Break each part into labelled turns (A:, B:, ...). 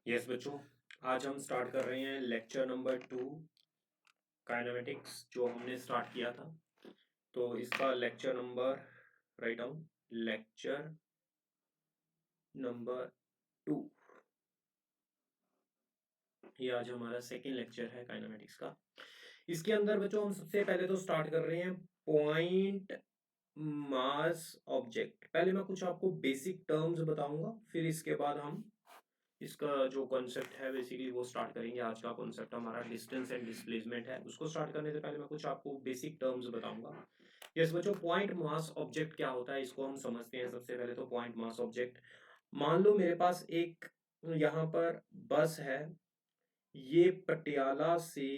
A: Yes बच्चों, आज हम स्टार्ट कर रहे हैं लेक्चर नंबर 2 काइनेमेटिक्स जो हमने स्टार्ट किया था। तो इसका lecture number write down, lecture number 2। ये आज हमारा सेकेंड लेक्चर है काइनेमेटिक्स का। इसके अंदर बच्चों हम सबसे पहले तो स्टार्ट कर रहे हैं पॉइंट मास ऑब्जेक्ट। पहले मैं कुछ आपको बेसिक टर्म्स बताऊंगा, फिर इसके बाद हम इसका जो कॉन्सेप्ट है बेसिकली वो स्टार्ट करेंगे। आज का कॉन्सेप्ट हमारा डिस्टेंस एंड डिस्प्लेसमेंट है। उसको स्टार्ट करने से पहले मैं कुछ आपको बेसिक टर्म्स बताऊंगा। यस बच्चों, पॉइंट मास ऑब्जेक्ट क्या होता है इसको हम समझते हैं। सबसे पहले तो पॉइंट मास ऑब्जेक्ट, मान लो मेरे पास एक यहाँ पर बस है, ये पटियाला से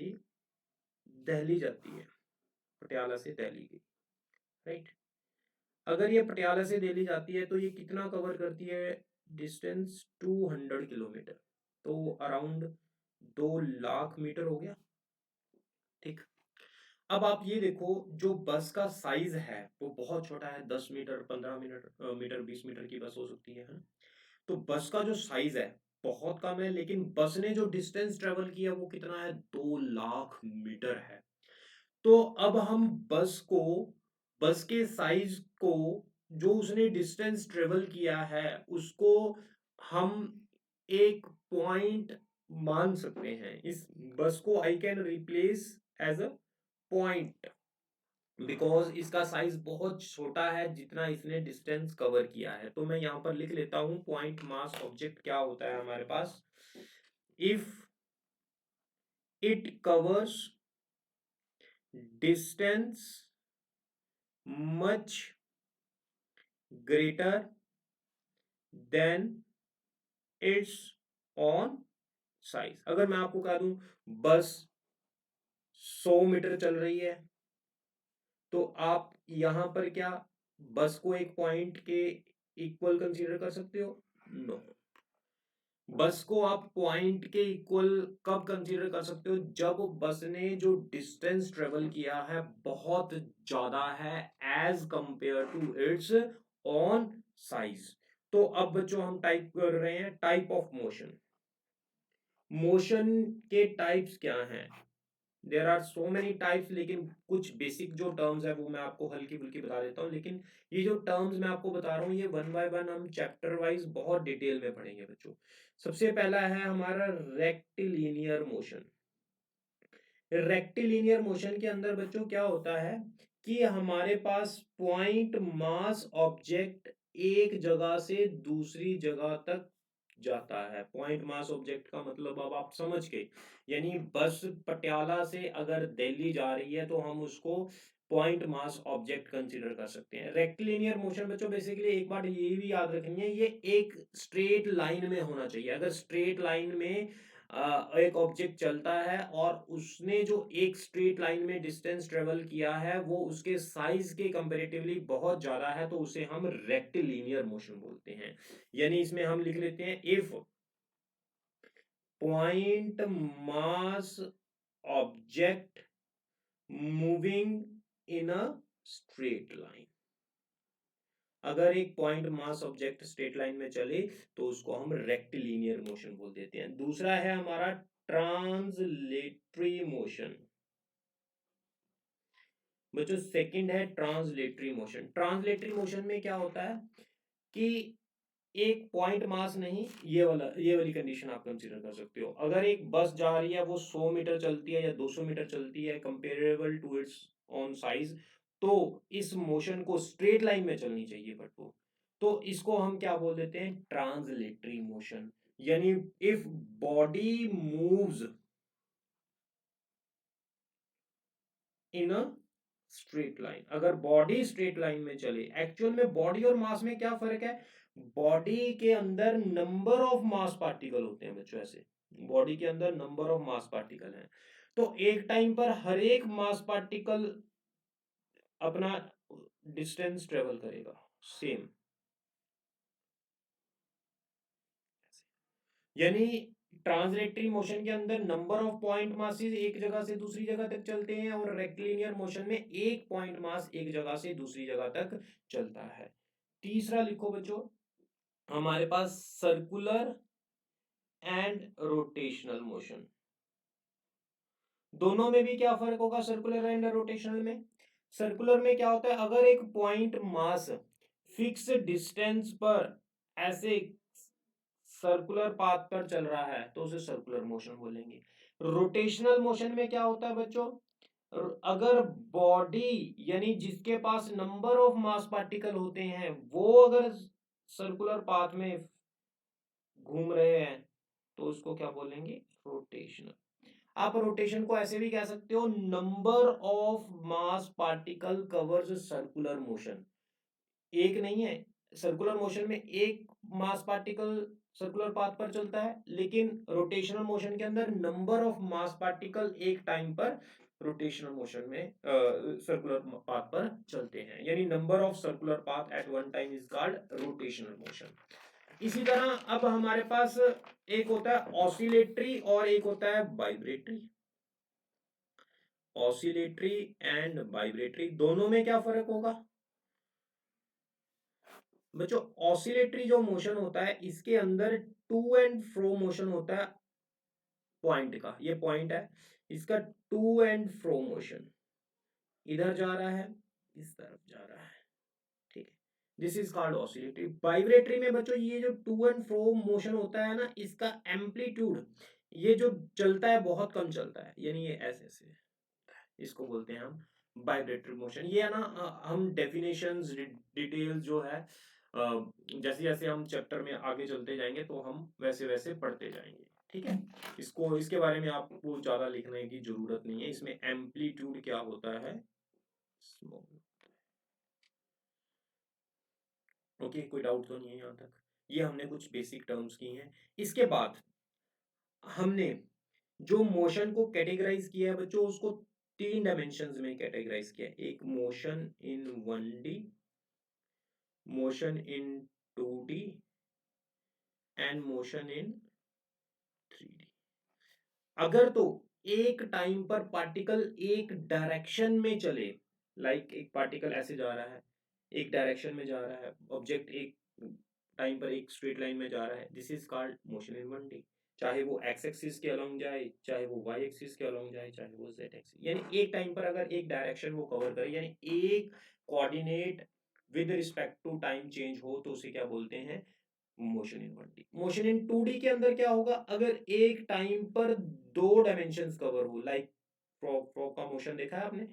A: दिल्ली जाती है, पटियाला से दिल्ली की, राइट। अगर ये पटियाला से दिल्ली जाती है तो ये कितना कवर करती है, डिस्टेंस 200 किलोमीटर, तो अराउंड 2 लाख मीटर हो गया, ठीक। अब आप ये देखो, जो बस का साइज है वो बहुत छोटा है, 10 मीटर, 15 मीटर, 20 मीटर की बस हो सकती है ना। तो बस का जो साइज है बहुत कम है, लेकिन बस ने जो डिस्टेंस ट्रेवल किया वो कितना है, 2 लाख मीटर है। तो अब हम बस के साइज को, जो उसने डिस्टेंस ट्रेवल किया है उसको हम एक पॉइंट मान सकते हैं। इस बस को I can replace as a point, because इसका साइज बहुत छोटा है जितना इसने डिस्टेंस कवर किया है। तो मैं यहां पर लिख लेता हूं पॉइंट मास ऑब्जेक्ट क्या होता है हमारे पास, if it covers distance much greater than its own size. अगर मैं आपको कह दूं बस 100 मीटर चल रही है, तो आप यहां पर क्या बस को एक पॉइंट के इक्वल कंसीडर कर सकते हो? नो। बस को आप पॉइंट के इक्वल कब कंसीडर कर सकते हो, जब बस ने जो डिस्टेंस ट्रेवल किया है बहुत ज्यादा है as compare to its own size. तो अब बच्चों हम टाइप कर रहे हैं टाइप ऑफ मोशन। मोशन के टाइप्स क्या हैं? There are so many types, लेकिन कुछ बेसिक जो टर्म्स है वो मैं आपको हल्की फुल्की बता देता हूँ। लेकिन ये जो टर्म्स मैं आपको बता रहा हूँ ये वन बाय वन हम चैप्टर वाइज बहुत डिटेल में पढ़ेंगे बच्चों। सबसे पहला है हमारा रेक्टिलिनियर मोशन। रेक्टिलिनियर मोशन के अंदर बच्चों क्या होता है कि हमारे पास पॉइंट मास ऑब्जेक्ट एक जगह से दूसरी जगह तक जाता है। पॉइंट मास ऑब्जेक्ट का मतलब अब आप समझ गए, यानी बस पटियाला से अगर दिल्ली जा रही है तो हम उसको पॉइंट मास ऑब्जेक्ट कंसीडर कर सकते हैं। रेक्टिलिनियर मोशन बच्चों बेसिकली एक बात ये भी याद रखनी है, ये एक स्ट्रेट लाइन में होना चाहिए। अगर स्ट्रेट लाइन में एक ऑब्जेक्ट चलता है और उसने जो एक स्ट्रेट लाइन में डिस्टेंस ट्रेवल किया है वो उसके साइज के कंपैरेटिवली बहुत ज्यादा है, तो उसे हम रेक्टिलिनियर मोशन बोलते हैं। यानी इसमें हम लिख लेते हैं if point mass object moving in a straight line. अगर एक point mass object straight line में चले तो उसको हम रेक्टिलिनियर मोशन बोल देते हैं। दूसरा है हमारा ट्रांसलेटरी मोशन। बच्चों सेकंड है ट्रांसलेटरी मोशन। ट्रांसलेटरी मोशन में क्या होता है कि एक पॉइंट मास नहीं, ये वाली कंडीशन आप कंसीडर कर सकते हो। अगर एक बस जा रही है वो 100 मीटर चलती है या 200 मीटर चलती है comparable to its own size, तो इस मोशन को स्ट्रेट लाइन में चलनी चाहिए बट वो, तो इसको हम क्या बोल देते हैं, ट्रांसलेटरी मोशन। यानी if body moves in a straight line, अगर बॉडी स्ट्रेट लाइन में चले। एक्चुअल में बॉडी और मास में क्या फर्क है, बॉडी के अंदर नंबर ऑफ मास पार्टिकल होते हैं बच्चों, ऐसे बॉडी के अंदर नंबर ऑफ मास पार्टिकल हैं, तो एक टाइम पर हर एक मास पार्टिकल अपना डिस्टेंस ट्रेवल करेगा सेम। यानी ट्रांसलेटरी मोशन के अंदर नंबर ऑफ पॉइंट मासेस एक जगह से दूसरी जगह तक चलते हैं, और रेक्टिलिनियर मोशन में एक पॉइंट मास एक जगह से दूसरी जगह तक चलता है। तीसरा लिखो बच्चों, हमारे पास सर्कुलर एंड रोटेशनल मोशन। दोनों में भी क्या फर्क होगा सर्कुलर एंड रोटेशनल में? सर्कुलर में क्या होता है, अगर एक पॉइंट मास फिक्स डिस्टेंस पर ऐसे सर्कुलर पाथ पर चल रहा है तो उसे सर्कुलर मोशन बोलेंगे। रोटेशनल मोशन में क्या होता है बच्चों, अगर बॉडी यानी जिसके पास नंबर ऑफ मास पार्टिकल होते हैं वो अगर सर्कुलर पाथ में घूम रहे हैं तो उसको क्या बोलेंगे, रोटेशनल। आप रोटेशन को ऐसे भी कह सकते हो, number of mass particle covers circular motion. एक नहीं है, सर्कुलर मोशन में एक मास पार्टिकल सर्कुलर पाथ पर चलता है, लेकिन रोटेशनल मोशन के अंदर नंबर ऑफ मास पार्टिकल एक टाइम पर रोटेशनल मोशन में सर्कुलर पाथ पर चलते हैं, यानी number of circular path at one time is called rotational motion. इसी तरह अब हमारे पास एक होता है ऑसिलेटरी और एक होता है वाइब्रेटरी। ऑसिलेटरी एंड वाइब्रेटरी, दोनों में क्या फर्क होगा बच्चों? ऑसिलेटरी जो मोशन होता है इसके अंदर टू एंड फ्रो मोशन होता है पॉइंट का, ये पॉइंट है, इसका टू एंड फ्रो मोशन, इधर जा रहा है इस तरफ जा रहा है, ठीक है, this is called oscillatory. Vibratory में बच्चों ये जो टू एंड फ्रो मोशन होता है ना, इसका एम्पलीट्यूड ये जो चलता है बहुत कम चलता है, यानी ये ऐसे ऐसे, इसको बोलते हैं हम वाइब्रेटरी मोशन। ये है ना, हम डेफिनेशंस डिटेल्स जो है जैसे जैसे हम चैप्टर में आगे चलते जाएंगे तो हम वैसे वैसे पढ़ते जाएंगे, ठीक है। इसको इसके बारे में आपको ज्यादा लिखने की जरूरत नहीं है, इसमें एम्पलीट्यूड क्या होता है, ओके, कोई डाउट तो नहीं है यहाँ तक? ये हमने कुछ बेसिक टर्म्स की हैं। इसके बाद हमने जो मोशन को कैटेगराइज किया है बच्चों, उसको तीन डायमेंशंस में कैटेगराइज किया है। एक motion in 1D, motion in 2D and motion in 3D। अगर तो एक टाइम पर पार्टिकल एक डायरेक्शन में चले, लाइक एक पार्टिकल ऐसे जा रहा है, एक डायरेक्शन में जा रहा है, ऑब्जेक्ट एक टाइम पर एक स्ट्रेट लाइन में जा रहा है, this is called motion in 1D। चाहे वो एक्स एक्सिस के अलोंग जाए, चाहे वो वाई एक्सिस के अलोंग जाए, चाहे वो जेड एक्सिस, यानी एक टाइम पर अगर एक डायरेक्शन वो कवर करे, यानी एक coordinate with respect to time change हो तो उसे क्या बोलते हैं, motion in 1D। Motion in 2D के अंदर क्या होगा, अगर एक टाइम पर दो डायमेंशंस कवर हो, लाइक फ्रॉग, फ्रॉग का मोशन देखा है आपने,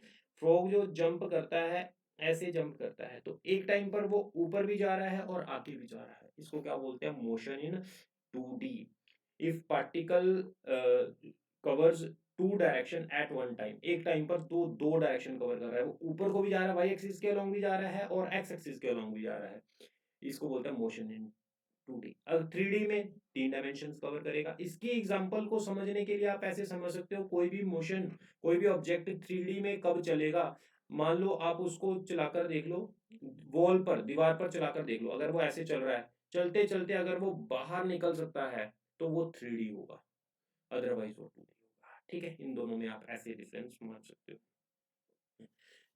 A: फ्रॉग जो जंप करता है ऐसे जंप करता है, तो एक टाइम पर वो ऊपर भी जा रहा है और आगे भी जा रहा है, इसको क्या बोलते हैं, motion in 2D। If particle covers two direction at one time, एक टाइम पर दो दो डायरेक्शन कवर कर रहा है, वो ऊपर को भी जा रहा है, वाई एक्सिस के अलोंग भी जा रहा है और एक्स एक्सिस के अलोंग भी जा रहा है, इसको बोलते हैं मोशन इन 2D। अब 3D में तीन डायमेंशंस कवर करेगा। इसकी एग्जांपल को समझने के लिए आप ऐसे समझ सकते हो, कोई भी मोशन, कोई भी ऑब्जेक्ट 3D में कब चलेगा, मान लो आप उसको चलाकर देख लो, वॉल पर, दीवार पर चलाकर देख लो, अगर वो ऐसे चल रहा है, चलते चलते अगर वो बाहर निकल सकता है तो वो 3D होगा, अदरवाइज वो 2D होगा, ठीक है। इन दोनों में आप ऐसे डिफरेंस मान सकते हो,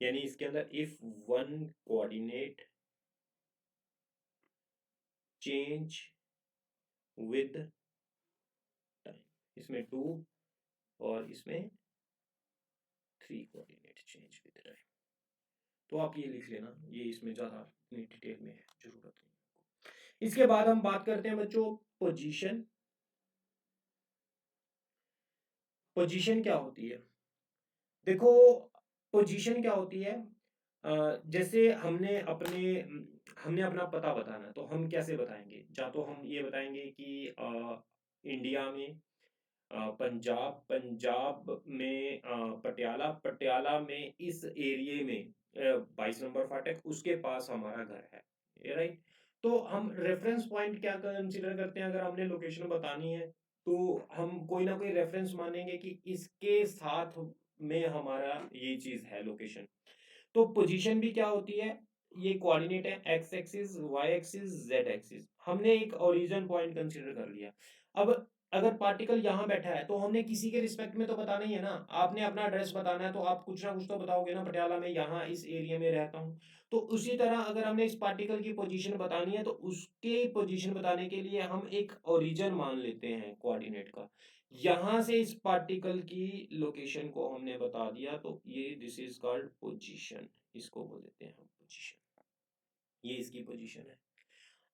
A: यानी इसके अंदर if one coordinate change with time, इसमें 2 और इसमें 3 कोऑर्डिनेट चेंज विद टाइम, तो आप ये लिख लेना, ये इसमें ज़्यादा इतनी डिटेल में जरूरत नहीं। इसके बाद हम बात करते हैं बच्चों पोजीशन। पोजीशन क्या होती है, देखो पोजीशन क्या होती है, जैसे हमने अपना पता बताना, तो हम कैसे बताएंगे, या तो हम ये बताएंगे कि इंडिया में पंजाब, पंजाब में पटियाला, पटियाला में इस एरिए में 22 नंबर फाटक, उसके पास हमारा घर है, ये राइट। तो हम रेफरेंस पॉइंट क्या कंसीडर करते हैं, अगर हमने लोकेशन बतानी है तो हम कोई ना कोई रेफरेंस मानेंगे कि इसके साथ में हमारा ये चीज है लोकेशन। तो पोजीशन भी क्या होती है, ये कोऑर्डिनेट है, x axis, y axis, z axis, हमने एक ओरिजिन पॉइंट कंसीडर कर लिया। अब अगर पार्टिकल यहाँ बैठा है तो हमने किसी के रिस्पेक्ट में तो बताना ही है ना। आपने अपना एड्रेस बताना है तो आप कुछ ना कुछ तो बताओगे ना, पटियाला में यहाँ इस एरिया में रहता हूँ। तो उसी तरह अगर हमने इस पार्टिकल की पोजीशन बतानी है तो उसके पोजीशन बताने के लिए हम एक ओरिजिन मान लेते हैं कोऑर्डिनेट का। यहाँ से इस पार्टिकल की लोकेशन को हमने बता दिया तो ये दिस इज कॉल्ड पोजीशन, इसको बोल देते हैं हम पोजीशन। ये इसकी पोजीशन है।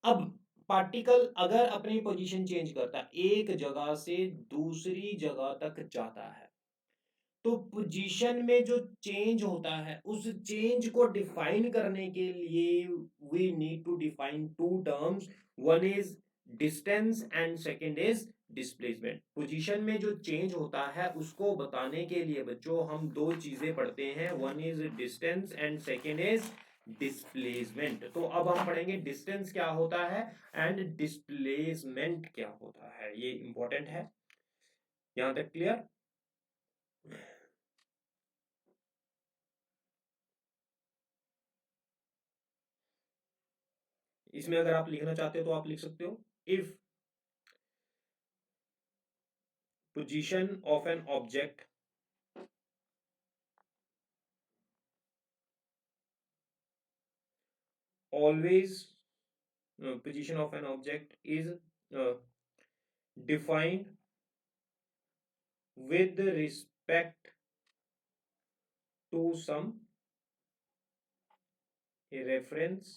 A: अब पार्टिकल अगर अपनी पोजीशन चेंज करता है, एक जगह से दूसरी जगह तक जाता है, तो पोजीशन में जो चेंज होता है उस चेंज को डिफाइन करने के लिए we need to define two terms. One is distance and second is displacement. Position में जो चेंज होता है उसको बताने के लिए बच्चों हम दो चीजें पढ़ते हैं, one is distance and second is displacement. तो अब हम पढ़ेंगे डिस्टेंस क्या होता है एंड डिस्प्लेसमेंट क्या होता है, ये इंपॉर्टेंट है। यहां तक क्लियर? इसमें अगर आप लिखना चाहते हो तो आप लिख सकते हो, if position of an object always position of an object is defined with respect to some reference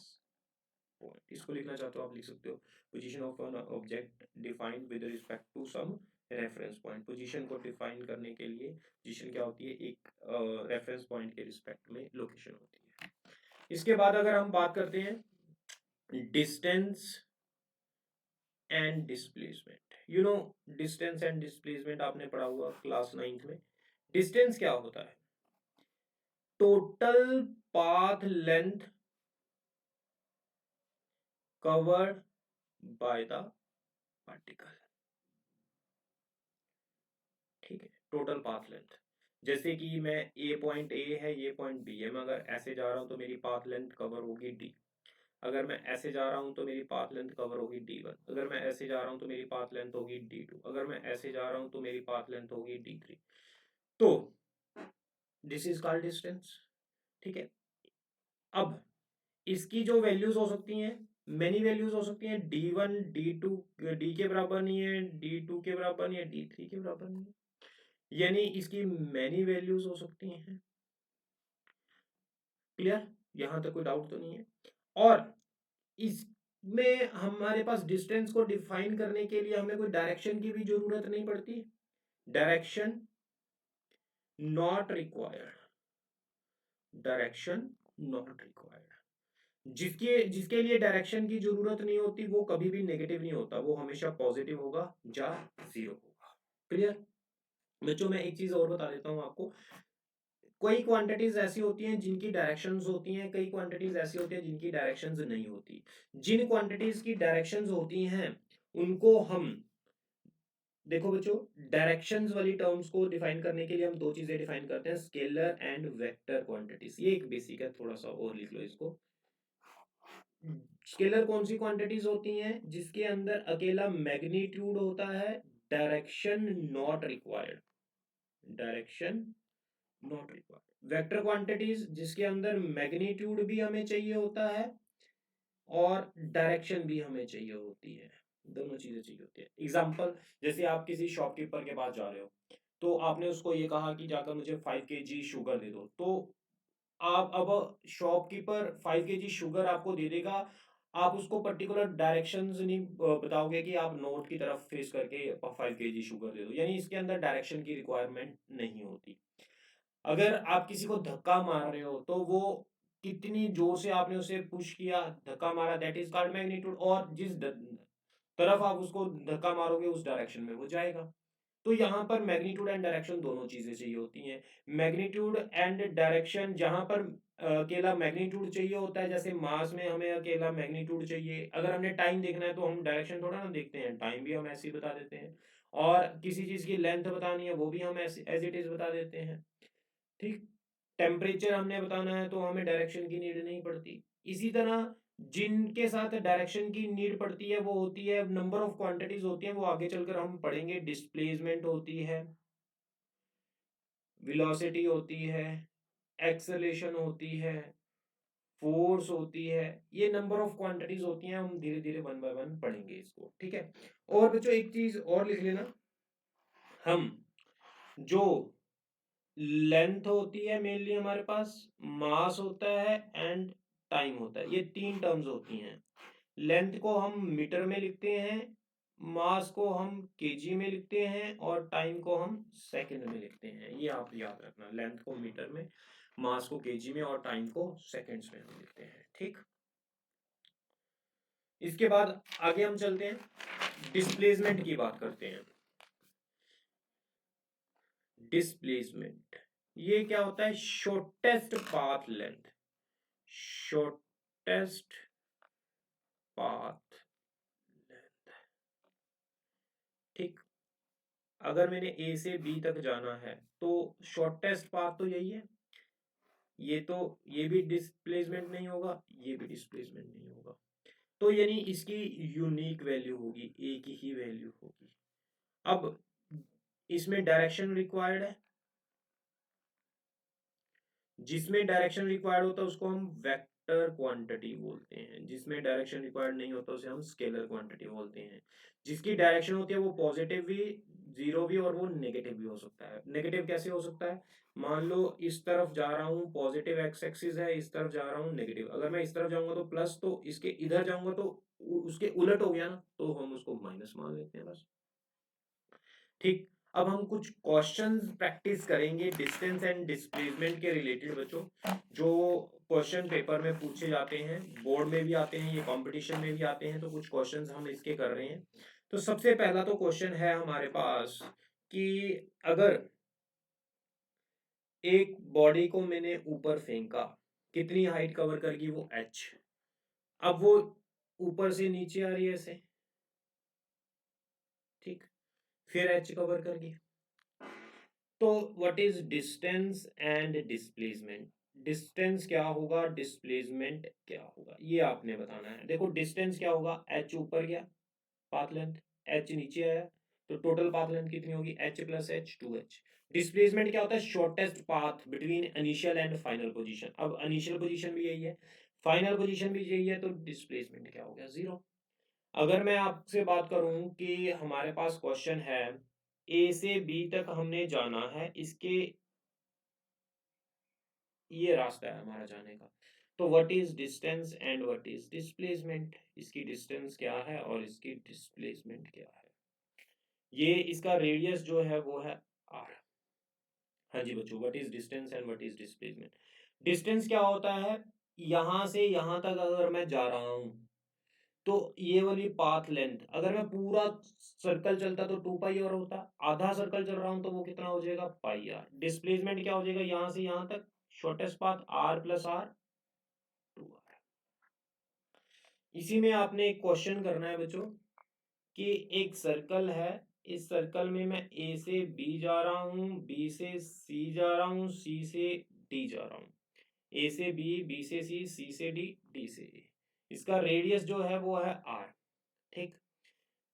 A: point। इसको लिखना चाहते हो आप लिख सकते हो, position of an object defined with respect to some reference point. Position को डिफाइन करने के लिए पोजीशन क्या होती है, एक रेफरेंस पॉइंट के रिस्पेक्ट में लोकेशन होती है। इसके बाद अगर हम बात करते हैं distance and displacement. You know distance and displacement आपने पढ़ा हुआ क्लास 9th में। डिस्टेंस क्या होता है, total path length covered by the particle. ठीक है, टोटल पाथ लेंथ। जैसे कि मैं ए पॉइंट ए है, ये पॉइंट बी है, मैं अगर ऐसे जा रहा हूं तो मेरी पाथ लेंथ कवर होगी डी। अगर मैं ऐसे जा रहा हूं तो मेरी पाथ लेंथ कवर होगी D1। अगर मैं ऐसे जा रहा हूं तो मेरी पाथ लेंथ होगी D2। अगर मैं ऐसे जा रहा हूं तो मेरी पाथ लेंथ होगी D3। तो दिस इज कॉल्ड डिस्टेंस। ठीक है, अब इसकी जो वैल्यूज हो सकती हैं, मेनी वैल्यूज हो सकती हैं। D1 D2 डी के बराबर नहीं है, D2 के बराबर नहीं है, D3 के बराबर नहीं है, यानी इसकी मेनी वैल्यूज हो सकती हैं। क्लियर? यहां तक कोई डाउट तो नहीं है। और इसमें हमारे पास डिस्टेंस को डिफाइन करने के लिए हमें कोई डायरेक्शन की भी जरूरत नहीं पड़ती। Direction not required, direction not required. जिसके लिए डायरेक्शन की जरूरत नहीं होती वो कभी भी नेगेटिव नहीं होता, वो हमेशा पॉजिटिव होगा या जीरो होगा। क्लियर? बच्चों मैं एक चीज और बता देता हूं आपको। कोई क्वांटिटीज ऐसी होती हैं जिनकी डायरेक्शंस होती हैं, कई क्वांटिटीज ऐसी होती हैं जिनकी डायरेक्शंस नहीं होती। जिन क्वांटिटीज की डायरेक्शंस होती हैं उनको हम, देखो बच्चों, डायरेक्शंस वाली टर्म्स को डिफाइन करने के लिए हम दो चीजें डिफाइन करते हैं, स्केलर एंड वेक्टर क्वांटिटीज। ये एक बेसिक है, थोड़ा सा और लिख लो इसको। स्केलर कौन सी क्वांटिटीज होती हैं, जिसके अंदर अकेला मैग्नीट्यूड होता है, direction not required, direction not required. Vector quantities जिसके अंदर मैग्नीट्यूड भी हमें चाहिए होता है और डायरेक्शन भी हमें चाहिए होती है, दोनों चीजें चाहिए होती है। एग्जाम्पल, जैसे आप किसी शॉपकीपर के पास जा रहे हो तो आपने उसको ये कहा कि जाकर मुझे 5 kg शुगर दे दो, तो आप अब शॉपकीपर 5 kg शुगर आपको दे देगा। आप उसको पर्टिकुलर डायरेक्शंस नहीं बताओगे कि आप नॉर्थ की तरफ फेस करके 5 kg शुगर दे दो, यानी इसके अंदर डायरेक्शन की रिक्वायरमेंट नहीं होती। अगर आप किसी को धक्का मार रहे हो तो वो कितनी जोर से आपने उसे पुश किया, धक्का मारा, दैट इज कॉल्ड मैग्नीट्यूड। और जिस तरफ आप उसको धक्का मारोगे उस डायरेक्शन में वो जाएगा। तो यहाँ पर मैग्नीट्यूड एंड डायरेक्शन दोनों चीजें चाहिए होती हैं। मैग्नीट्यूड एंड डायरेक्शन, जहां पर अकेला मैग्नीट्यूड चाहिए होता है, जैसे मास में हमें अकेला मैग्नीट्यूड चाहिए। अगर हमने टाइम देखना है तो हम डायरेक्शन थोड़ा ना देखते हैं, टाइम भी हम ऐसे ही बता देते हैं। और किसी चीज की लेंथ बतानी है वो भी हम ऐसे एज इट इज बता देते हैं। ठीक, टेम्परेचर हमने बताना है तो हमें डायरेक्शन की नीड नहीं पड़ती। इसी तरह जिनके साथ डायरेक्शन की नीड पड़ती है वो होती है, नंबर ऑफ क्वांटिटीज होती हैं, वो आगे चलकर हम पढ़ेंगे। डिस्प्लेसमेंट होती है, वेलोसिटी होती है, एक्सेलेरेशन होती है, फोर्स होती है, ये नंबर ऑफ क्वांटिटीज होती हैं। हम धीरे धीरे वन बाय वन पढ़ेंगे इसको, ठीक है। और बच्चों एक चीज और लिख लेना, हम जो लेंथ होती है मेनली हमारे पास, मास होता है एंड टाइम होता है, ये तीन टर्म्स होती हैं। लेंथ को हम मीटर में लिखते हैं, मास को हम केजी में लिखते हैं और टाइम को हम सेकंड में लिखते हैं। ये आप याद रखना, लेंथ को मीटर में, मास को केजी में और टाइम को सेकंड्स में हम लिखते हैं, ठीक। इसके बाद आगे हम चलते हैं, डिस्प्लेसमेंट की बात करते हैं। डिस्प्लेसमेंट ये क्या होता है? Shortest path length, shortest path length, ठीक। अगर मैंने ए से बी तक जाना है तो शॉर्टेस्ट पाथ तो यही है। ये तो, ये भी डिस्प्लेसमेंट नहीं होगा, ये भी डिस्प्लेसमेंट नहीं होगा, तो यानी इसकी यूनिक वैल्यू होगी, एक ही वैल्यू होगी। अब इसमें डायरेक्शन रिक्वायर्ड है, जिसमें डायरेक्शन रिक्वायर्ड होता है उसको हम वेक्टर क्वांटिटी बोलते हैं, जिसमें डायरेक्शन रिक्वायर्ड नहीं होता उसे हम स्केलर क्वांटिटी बोलते हैं। जिसकी डायरेक्शन होती है वो पॉजिटिव भी, जीरो भी, और वो नेगेटिव भी हो सकता है। नेगेटिव कैसे हो सकता है? मान लो इस तरफ जा रहा हूँ, पॉजिटिव एक्स एक्सिस है, इस तरफ जा रहा हूँ नेगेटिव, अगर मैं इस तरफ जाऊंगा तो प्लस, तो इसके इधर जाऊंगा तो उसके उलट हो गया ना, तो हम उसको माइनस मान लेते हैं बस, ठीक। अब हम कुछ क्वेश्चंस प्रैक्टिस करेंगे डिस्टेंस एंड डिस्प्लेसमेंट के रिलेटेड बच्चों, जो क्वेश्चन पेपर में पूछे जाते हैं, बोर्ड में भी आते हैं, ये कंपटीशन में भी आते हैं, तो कुछ क्वेश्चंस हम इसके कर रहे हैं। तो सबसे पहला तो क्वेश्चन है हमारे पास कि अगर एक बॉडी को मैंने ऊपर फेंका, कितनी हाइट कवर करेगी वो? h। अब वो ऊपर से नीचे आ रही है ऐसे, ठीक, फिर h कवर करेगी। तो what is distance and displacement? Distance क्या होगा, डिस्प्लेसमेंट क्या होगा, ये आपने बताना है। देखो डिस्टेंस क्या होगा, h ऊपर गया पाथ लेंथ, h नीचे आया, तो टोटल पाथ लेंथ कितनी होगी? h plus h, 2h। Displacement क्या होता है? Shortest path between initial and final position. अब इनिशियल पोजीशन भी यही है, फाइनल पोजीशन भी यही है, तो डिस्प्लेसमेंट क्या हो गया? जीरो। अगर मैं आपसे बात करूं कि हमारे पास क्वेश्चन है, ए से बी तक हमने जाना है, इसके ये रास्ता है हमारा जाने का, तो what is distance and what is displacement? इसकी डिस्टेंस क्या है और इसकी डिस्प्लेसमेंट क्या है? ये इसका रेडियस जो है वो है r। हाँ जी बच्चों, what is distance and what is displacement? Distance क्या होता है? यहां से यहां तक अगर मैं जा रहा हूं, तो ये वाली पाथ लेंथ, अगर मैं पूरा सर्कल चलता तो 2 पाई आर होता, आधा सर्कल चल रहा हूं तो वो कितना हो जाएगा? पाई आर। डिस्प्लेसमेंट क्या हो जाएगा? यहां से यहां तक shortest path r plus r, 2r। इसी में आपने एक क्वेश्चन करना है बच्चों कि एक सर्कल है, इस सर्कल में मैं ए से बी जा रहा हूँ, बी से सी जा रहा हूँ, सी से डी जा रहा हूँ, ए से बी, बी से सी से डी, डी से ए। इसका रेडियस जो है वो है आर, ठीक।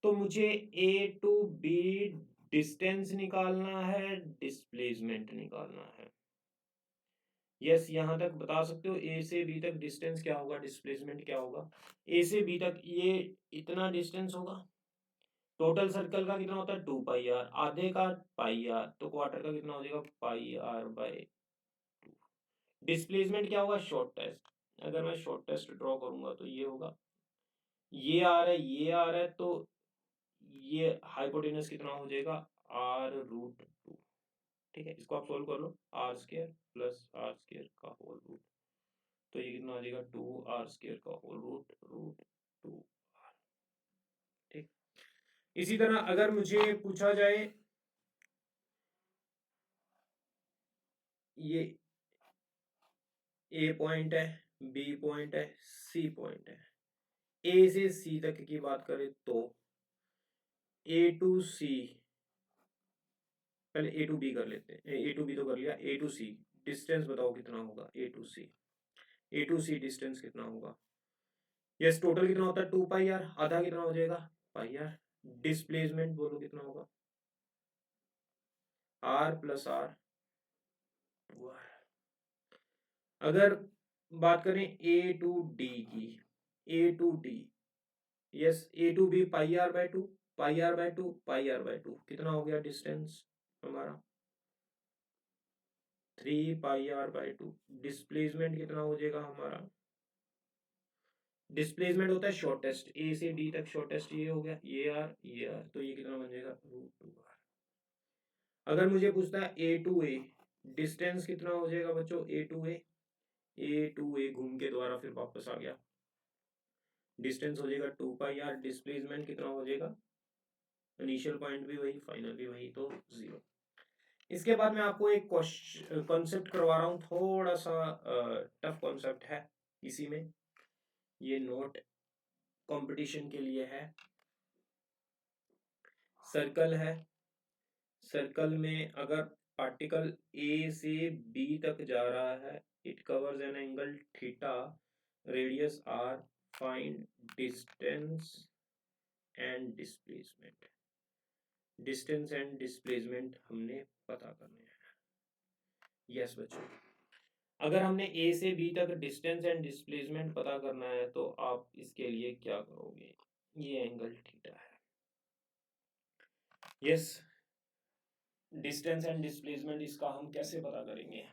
A: तो मुझे ए टू बी डिस्टेंस निकालना है, डिस्प्लेसमेंट निकालना है। यस, यहां तक बता सकते हो, ए से बी तक डिस्टेंस क्या होगा, डिस्प्लेसमेंट क्या होगा? ए से बी तक ये इतना डिस्टेंस होगा, टोटल सर्कल का कितना होता है? 2 पाई आर, आधे का पाई आर, तो क्वार्टर का कितना हो जाएगा? पाई आर बाय 2। डिस्प्लेसमेंट क्या होगा? Shortest. अगर मैं शॉर्ट टेस्ट ड्रॉ करूंगा तो ये होगा, ये आ रहा है, ये आ रहा है, तो ये हाइपोटेनस कितना हो जाएगा? r√2, ठीक है। इसको आप सोल्व कर लो, r square plus r square का होल रूट, तो ये कितना आ जाएगा? 2r² का होल रूट, √2r, ठीक। इसी तरह अगर मुझे पूछा जाए, ये ए पॉइंट है, बी पॉइंट है, सी पॉइंट है, ए से सी तक की बात करें तो ए टू सी, पहले ए टू बी कर लेते हैं, ए टू बी तो कर लिया, ए टू सी डिस्टेंस बताओ कितना होगा? ए टू सी डिस्टेंस कितना होगा? यस, टोटल कितना होता है 2 पाई आर, आधा कितना हो जाएगा पाई आर। डिस्प्लेसमेंट बोलो कितना होगा, आर प्लस आर। अगर बात करें ए टू डी की, A to D, yes A to B pi r by two, pi r by two, pi r by two, कितना हो गया डिस्टेंस हमारा 3 pi r by two. Displacement कितना हो जाएगा हमारा, डिस्प्लेसमेंट होता है शॉर्टेस्ट, ए से डी तक शॉर्टेस्ट, ये हो गया ये आर, तो ये कितना बन जाएगा √2r। अगर मुझे पूछता है ए टू ए, डिस्टेंस कितना हो जाएगा बच्चों ए टू ए, ए टू ए घूम के दोबारा फिर वापस आ गया, डिस्टेंस हो जाएगा 2 पाई आर। डिस्प्लेसमेंट कितना हो जाएगा, इनिशियल पॉइंट भी वही, फाइनल भी वही, तो 0। इसके बाद मैं आपको एक कॉन्सेप्ट करवा रहा हूँ, थोड़ा सा टफ कॉन्सेप्ट है इसी में, ये नोट कंपटीशन के लिए है। सर्कल है, सर्कल में अगर पार्टिकल ए से बी तक जा रहा है, it covers an angle theta, radius r, find distance and displacement. Distance and displacement हमने पता करने हैं। यस बच्चों, अगर हमने ए से बी तक डिस्टेंस एंड डिस्प्लेसमेंट पता करना है तो आप इसके लिए क्या करोगे, ये एंगल थीटा है। यस, डिस्टेंस एंड डिस्प्लेसमेंट इसका हम कैसे पता करेंगे,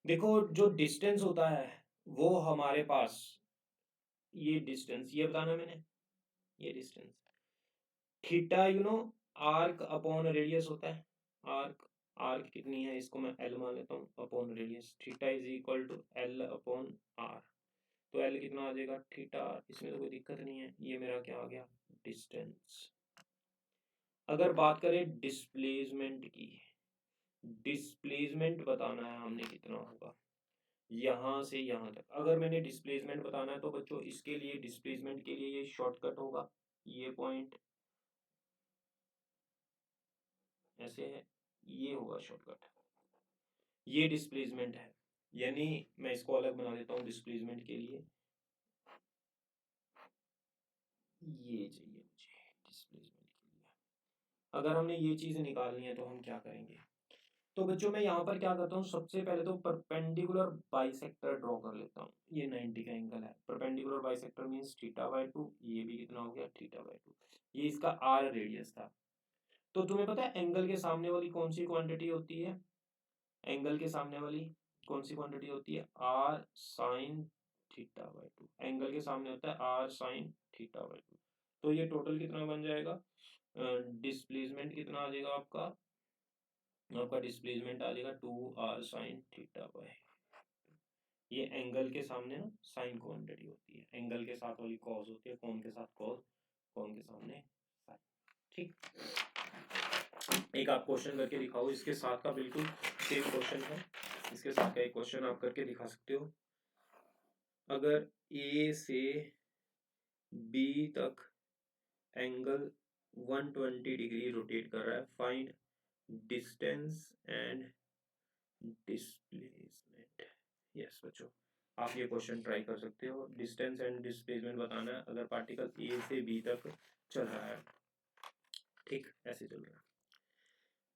A: देखो जो डिस्टेंस होता है वो हमारे पास, ये डिस्टेंस ये बताना मैंने, ये distance theta you know arc upon radius होता है, आर्क, आर्क कितनी है इसको मैं एल मान लेता हूँ, upon radius, theta is equal to L upon r. तो एल कितना आ जाएगा थीटा, इसमें तो कोई दिक्कत नहीं है, ये मेरा क्या आ गया डिस्टेंस। अगर बात करें डिस्प्लेसमेंट की, डिस्प्लेसमेंट बताना है हमने कितना होगा यहाँ से यहाँ तक। अगर मैंने डिस्प्लेसमेंट बताना है तो बच्चों इसके लिए, डिस्प्लेसमेंट के लिए ये शॉर्टकट होगा, ये पॉइंट ऐसे है, ये होगा शॉर्टकट, ये डिस्प्लेसमेंट है। यानी मैं इसको अलग बना देता हूँ डिस्प्लेसमेंट के लिए, ये चाहिए मुझे डिस्प्लेसमेंट के लिए। अगर हमने ये चीज़ निकालनी है तो हम क्या करेंगे, तो बच्चों मैं यहाँ पर क्या करता हूँ, सबसे पहले तो परपेंडिकुलर बाइसेक्टर ड्रॉ कर लेता हूँ। ये 90 का एंगल है, perpendicular bisector means theta by 2, ये भी कितना हो गया थीटा बाय 2, ये इसका आर रेडियस था। तो तुम्हें पता है एंगल के सामने वाली कौन सी क्वांटिटी होती है, एंगल के सामने वाली कौन सी क्वांटिटी होती है, r sine theta by 2, angle के सामने होता है आर साइन थीटा बाय 2। तो ये टोटल कितना बन जाएगा, डिस्प्लेसमेंट कितना आ जाएगा आपका, आपका डिस्प्लेसमेंट आ जाएगा 2r साइन थीटा बाय, ये एंगल के सामने ना साइन क्वांटिटी होती है, एंगल के साथ वाली कॉस होती है, कोण के साथ कॉस, कोण के सामने साइन। ठीक, एक आप क्वेश्चन करके दिखाओ इसके साथ का, बिल्कुल सेम क्वेश्चन है, इसके साथ का एक क्वेश्चन आप करके दिखा सकते हो। अगर ए से बी तक एंगल 120 डिग्री रोटेट कर रहा है, find distance and displacement. Yes बच्चों, आप ये क्वेश्चन ट्राई कर सकते हो, डिस्टेंस एंड डिस्प्लेसमेंट बताना है अगर पार्टिकल ए से बी तक चल रहा है। ठीक, ऐसे चल रहा है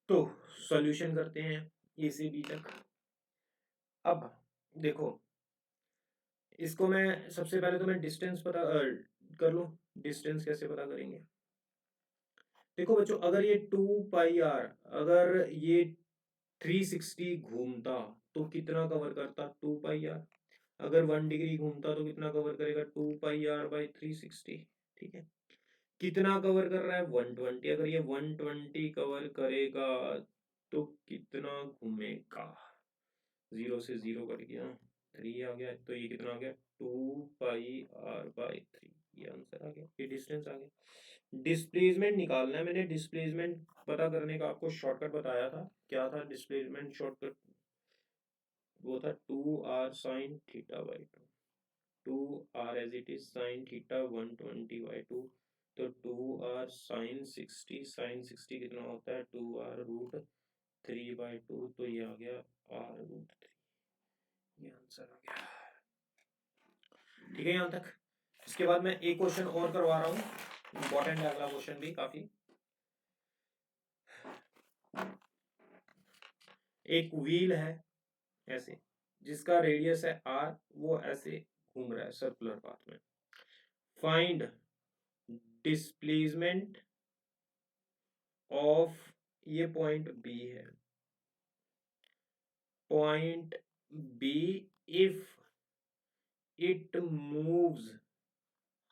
A: तो सॉल्यूशन करते हैं ए से बी तक। अब देखो, इसको मैं सबसे पहले तो मैं डिस्टेंस पता कर लूं, डिस्टेंस कैसे पता करेंगे, देखो बच्चों अगर ये 2 पाई आर, अगर ये 360 घूमता तो कितना कवर करता 2 पाई आर, अगर 1 डिग्री घूमता तो कितना कवर करेगा 2 पाई आर बाई 360। ठीक है, कितना कवर कर रहा है 120, अगर ये 120 कवर करेगा तो कितना घूमेगा, 0 से 0 कट गया, 3 आ गया, तो ये कितना आ गया 2 पाई आर बाई 3, ये आंसर आ गया, ये डिस्टेंस आ गया। डिस्प्लेसमेंट निकालना है, मैंने डिस्प्लेसमेंट पता करने का आपको शॉर्टकट बताया था, क्या था डिस्प्लेसमेंट शॉर्टकट, वो था 2r sine theta by 2, 2r as it is sine theta 120 by 2, तो 2r साइन 60, साइन 60 कितना होता है 2r रूट 3 बाई 2, तो ये आ गया r रूट 3, ये आंसर आ गया। ठीक है यहाँ तक। इसके बाद मैं एक क्वेश्चन और करवा रहा हूँ, इंपॉर्टेंट है अगला क्वेश्चन भी काफी। एक व्हील है ऐसे, जिसका रेडियस है r, वो ऐसे घूम रहा है सर्कुलर पाथ में। फाइंड डिस्प्लेसमेंट ऑफ, ये पॉइंट B है, point B if it moves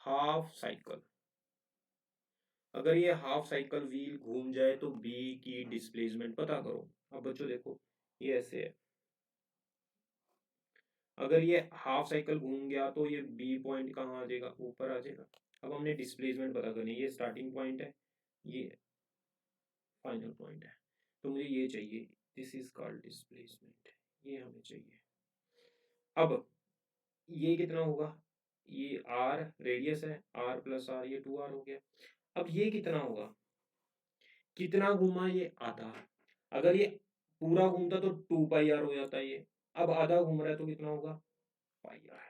A: half cycle. अगर ये हाफ साइकिल व्हील घूम जाए तो B की डिस्प्लेसमेंट पता करो। अब बच्चों देखो, ये ऐसे है, अगर ये हाफ साइकिल घूम गया तो ये B पॉइंट कहाँ आ जाएगा, ऊपर आ जाएगा। अब हमने डिस्प्लेसमेंट पता करनी है, ये स्टार्टिंग पॉइंट है, ये फाइनल पॉइंट है, तो मुझे ये चाहिए, दिस इज कॉल्ड डिस्प्लेसमेंट, ये हमें चाहिए। अब ये कितना होगा, ये r रेडियस है, r प्लस r, ये 2r हो गया। अब ये कितना होगा, कितना घूमा, ये आधा। अगर ये पूरा घूमता तो 2 पाई r हो जाता है ये, अब आधा घूम रहा है तो कितना होगा, पाई r।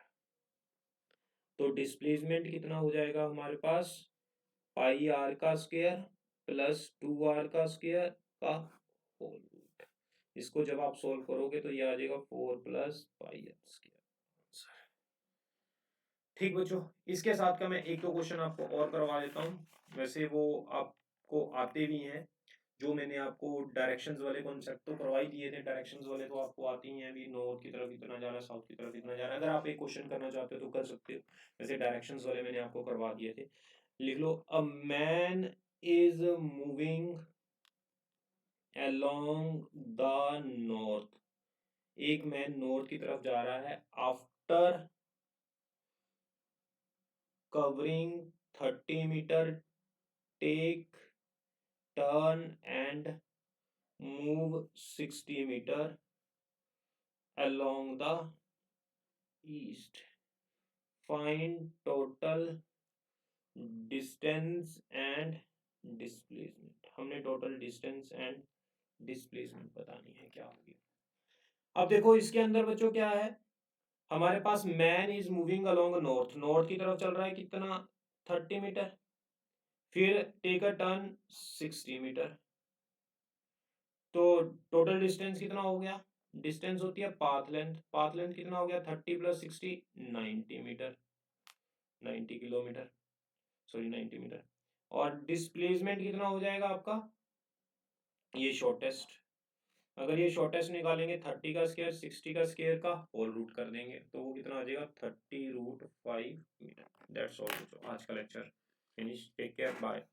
A: तो डिस्प्लेसमेंट कितना हो जाएगा हमारे पास, पाई r का स्क्वायर प्लस 2r का स्क्वायर का होल रूट। इसको जब आप सोल्व करोगे तो ये आ जाएगा 4 प्लस पाई r स्क्वायर। ठीक बच्चों, इसके साथ का मैं एक दो क्वेश्चन आपको और करवा देता हूँ, वैसे वो आपको आते भी हैं। जो मैंने आपको डायरेक्शंस वाले कॉन्सेप्ट तो करवा ही दिए थे, डायरेक्शंस वाले तो आपको आती ही हैं भी, नॉर्थ की तरफ इतना जाना, साउथ की तरफ इतना जाना। अगर आप एक क्वेश्चन करना चाहते हो तो कर सकते हो, वैसे डायरेक्शंस वाले मैंने आपको करवा दिए थे। लिख लो, a man is moving along the north, एक मैन नॉर्थ की तरफ जा रहा है, after covering 30 meter, take turn and move 60 meter along the east. Find total distance and displacement। हमने total distance and displacement बतानी है क्या होगी। अब देखो इसके अंदर बच्चों क्या है, हमारे पास man is moving along north, north की तरफ चल रहा है कितना, 30 मीटर, फिर टेक अ टर्न 60 मीटर, तो टोटल डिस्टेंस कितना हो गया, डिस्टेंस होती है पाथ लेंथ, पाथ लेंथ कितना हो गया, 30 plus 60 90 metre, 90 kilometre, sorry 90 metre. और डिस्प्लेसमेंट कितना हो जाएगा आपका, ये शॉर्टेस्ट, अगर ये शॉर्टेस्ट निकालेंगे 30 का स्क्वायर 60 का स्क्वायर का होल रूट कर देंगे तो वो कितना आ जाएगा, 30 रूट 5 मीटर। That's all. आज का lecture finish, take care, bye.